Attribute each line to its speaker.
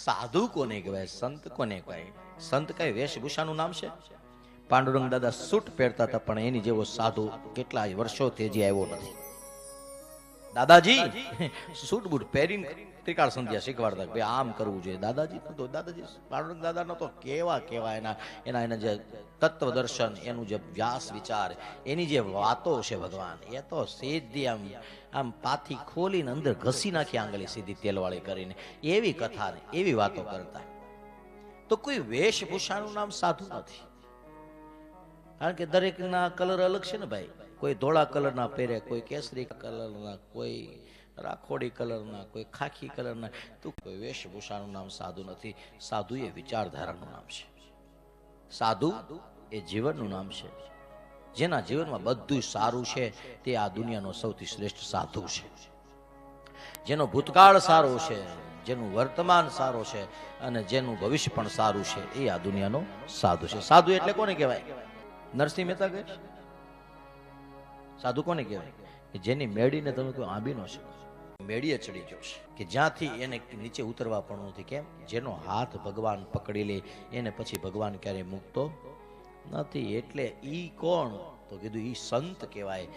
Speaker 1: સાધુ કોને કહેવાય, સંત કોને કહેવાય? સંત કઈ વેશભૂષાનું નામ છે? પાંડુરંગ દાદા સૂટ પહેરતા હતા, પણ એની જેવો સાધુ કેટલાય વર્ષો તેજી આવ્યો નથી. દાદાજી સૂટ બૂટ પહેરીને ત્રિકાળ સંધ્યા શીખવાડતા, ભાઈ આમ કરવું જોઈએ. દાદાજી તો દાદાજી પાંડુરંગ દાદાનો તો કેવા કેવા એના જે તત્વ દર્શન, એનું જે વ્યાસ વિચાર, એની જે વાતો છે ભગવાન, એ તો સીધી આમ પાથી ખોલીને અંદર ઘસી નાખી આંગળી સીધી તેલવાળી કરીને, એવી કથા ને એવી વાતો કરતા. તો કોઈ વેશભૂષાનું નામ સાધુ નથી, કારણ કે દરેકના કલર અલગ છે ને ભાઈ. કોઈ ધોળા કલરના પહેરે, કોઈ કેસરી કલરના, કોઈ રાખોડી કલરના, કોઈ ખાખી કલરના. તો કોઈ વેશભૂષાનું નામ સાધુ નથી. સાધુ એ વિચારધારાનું નામ છે. સાધુ એ જીવનનું નામ છે. જેના જીવનમાં બધું સારું છે તે આ દુનિયાનો સૌથી શ્રેષ્ઠ સાધુ છે. જેનો ભૂતકાળ સારો છે, જેનું વર્તમાન સારો છે અને જેનું ભવિષ્ય પણ સારું છે, એ આ દુનિયાનો સાધુ છે. સાધુ એટલે કોને કહેવાય? નરસિંહ મહેતા કહે સાધુ કોને કહેવાય? કે જેની મેળીને તમે કોઈ આંબી ન શકો, મેળીએ ચડી ગયો છે, કે જ્યાંથી એને નીચે ઉતરવા પણ નથી. કેમ? જેનો હાથ ભગવાન પકડી લે એને પછી ભગવાન ક્યારેય મૂકતો નથી. એટલે ઈ કોણ? તો કીધું ઈ સંત કહેવાય.